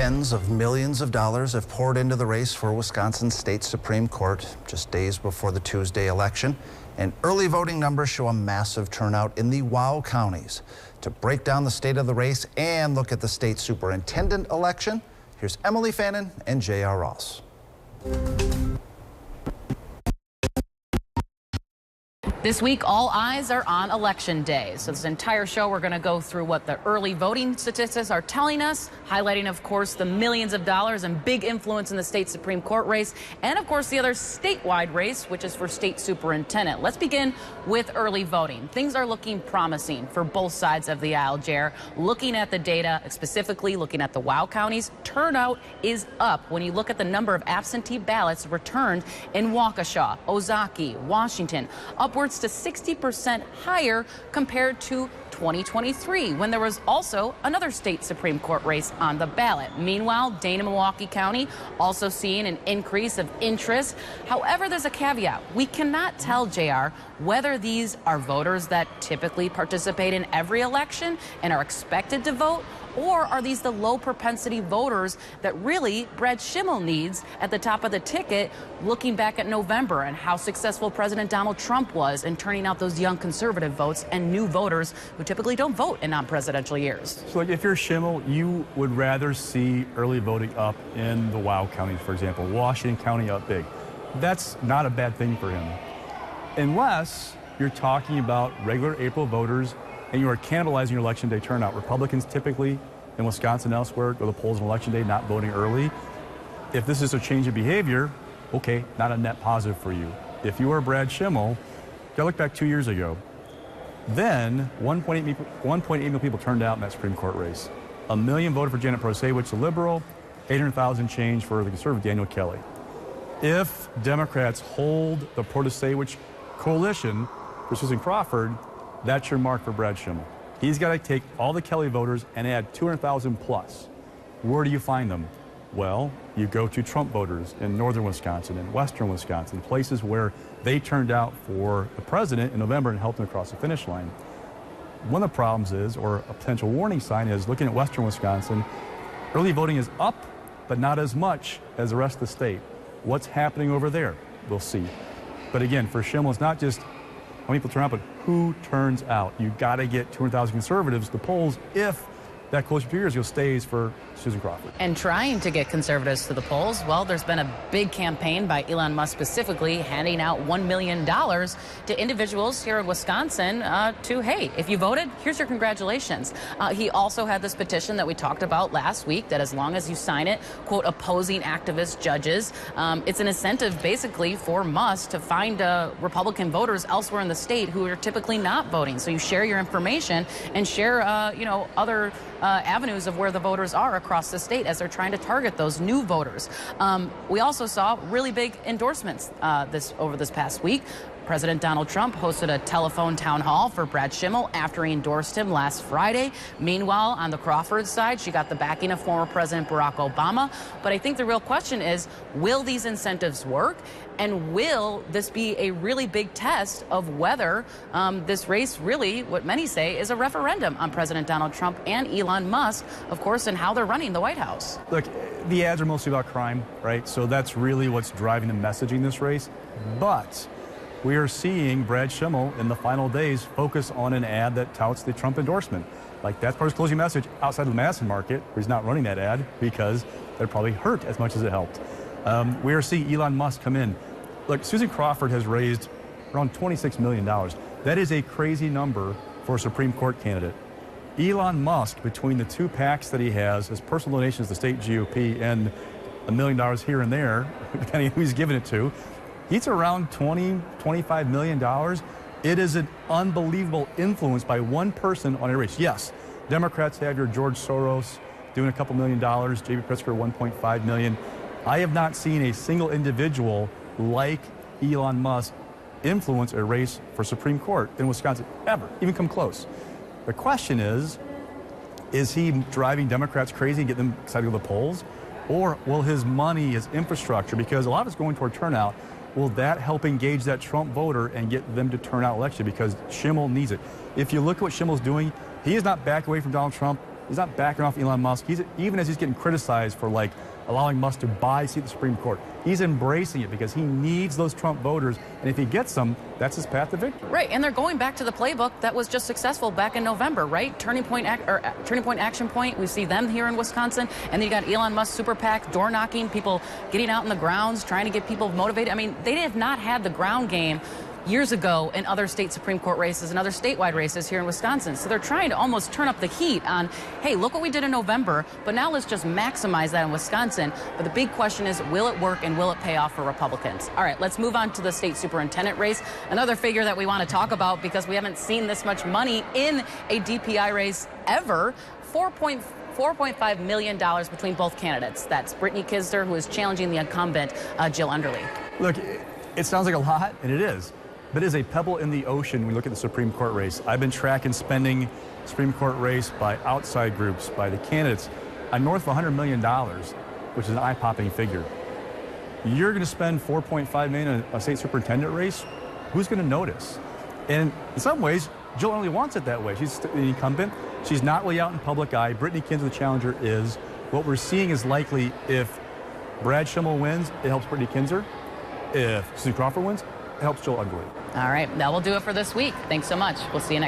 Tens of millions of dollars have poured into the race for Wisconsin State Supreme Court just days before the Tuesday election. And early voting numbers show a massive turnout in the WOW counties. To break down the state of the race and look at the state superintendent election, here's Emily Fannin and J.R. Ross. This week, all eyes are on Election Day. So this entire show, we're going to go through what the early voting statistics are telling us, highlighting, of course, the millions of dollars and big influence in the state Supreme Court race, and, of course, the other statewide race, which is for state superintendent. Let's begin with early voting. Things are looking promising for both sides of the aisle, Jer. Looking at the data, specifically looking at the WOW counties, turnout is up when you look at the number of absentee ballots returned in Waukesha, Ozaukee, Washington, upwards to 60% higher compared to 2023, when there was also another state Supreme Court race on the ballot. Meanwhile, Dane and Milwaukee County also seeing an increase of interest. However, there's a caveat. We cannot tell, JR, whether these are voters that typically participate in every election and are expected to vote, or are these the low propensity voters that really Brad Schimmel needs at the top of the ticket, looking back at November and how successful President Donald Trump was in turning out those young conservative votes and new voters who typically don't vote in non-presidential years. So like if you're Schimmel, you would rather see early voting up in the WOW counties, for example, Washington County up big. That's not a bad thing for him. Unless you're talking about regular April voters and you are cannibalizing your election day turnout. Republicans typically in Wisconsin and elsewhere go to the polls on election day, not voting early. If this is a change of behavior, okay, not a net positive for you. If you are Brad Schimmel, you gotta look back 2 years ago. Then 1.8 million people turned out in that Supreme Court race. 1 million voted for Janet Protasiewicz, the liberal, 800,000 change for the conservative Daniel Kelly. If Democrats hold the Protasiewicz coalition for Susan Crawford, that's your mark for Brad Schimmel. He's got to take all the Kelly voters and add 200,000 plus. Where do you find them? Well, you go to Trump voters in northern Wisconsin and western Wisconsin, places where they turned out for the president in November and helped him across the finish line. One of the problems is, or a potential warning sign is, looking at western Wisconsin, early voting is up, but not as much as the rest of the state. What's happening over there? We'll see. But again, for Schimmel, it's not just how many people turn out, but who turns out. You got to get 200,000 conservatives to the polls if that close to 2 years ago stays for Susan Crawford. And trying to get conservatives to the polls, well, there's been a big campaign by Elon Musk specifically handing out $1 million to individuals here in Wisconsin to, hey, if you voted, here's your congratulations. He also had this petition that we talked about last week that as long as you sign it, quote, opposing activist judges, it's an incentive basically for Musk to find Republican voters elsewhere in the state who are typically not voting. So you share your information and share, other avenues of where the voters are across the state as they're trying to target those new voters. We also saw really big endorsements over this past week. President Donald Trump hosted a telephone town hall for Brad Schimmel after he endorsed him last Friday. Meanwhile, on the Crawford side, she got the backing of former President Barack Obama. But I think the real question is, will these incentives work? And will this be a really big test of whether this race really, what many say, is a referendum on President Donald Trump and Elon Musk, of course, and how they're running the White House? Look, the ads are mostly about crime, right? So that's really what's driving the messaging in this race. But we are seeing Brad Schimmel in the final days focus on an ad that touts the Trump endorsement. Like, that's part of his closing message outside of the Madison market, where he's not running that ad because that probably hurt as much as it helped. We are seeing Elon Musk come in. Look, Susan Crawford has raised around $26 million. That is a crazy number for a Supreme Court candidate. Elon Musk, between the two PACs that he has, his personal donations to the state GOP and $1 million here and there, depending on who he's giving it to, he's around $25 million. It is an unbelievable influence by one person on a race. Yes, Democrats have your George Soros doing a couple $1 million, J.B. Pritzker $1.5 million. I have not seen a single individual like Elon Musk influence a race for Supreme Court in Wisconsin ever, even come close. The question is he driving Democrats crazy and getting them excited to go to the polls? Or will his money, his infrastructure, because a lot of it's going toward turnout, will that help engage that Trump voter and get them to turn out election? Because Schimmel needs it. If you look at what Schimmel's doing, he is not backing away from Donald Trump He's not backing off Elon Musk. Even as he's getting criticized for like allowing Musk to buy a seat in the Supreme Court, he's embracing it because he needs those Trump voters. And if he gets them, that's his path to victory. Right, and they're going back to the playbook that was just successful back in November, right? Turning Point Action Point. We see them here in Wisconsin, and then you got Elon Musk super PAC, door knocking, people getting out in the grounds, trying to get people motivated. I mean, they have not had the ground game years ago in other state Supreme Court races and other statewide races here in Wisconsin. So they're trying to almost turn up the heat on, hey, look what we did in November, but now let's just maximize that in Wisconsin. But the big question is, will it work and will it pay off for Republicans? All right, let's move on to the state superintendent race. Another figure that we want to talk about because we haven't seen this much money in a DPI race ever. $4.5 million between both candidates. That's Brittany Kisder, who is challenging the incumbent, Jill Underly. Look, it sounds like a lot, and it is. But it is a pebble in the ocean when we look at the Supreme Court race. I've been tracking spending Supreme Court race by outside groups, by the candidates, on north of $100 million, which is an eye-popping figure. You're going to spend $4.5 million in a state superintendent race? Who's going to notice? And in some ways, Jill Underly wants it that way. She's the incumbent. She's not really out in public eye. Brittany Kisder, the challenger, is. What we're seeing is likely if Brad Schimmel wins, it helps Brittany Kisder. If Susan Crawford wins, it helps Jill Underly. All right, that will do it for this week. Thanks so much. We'll see you next.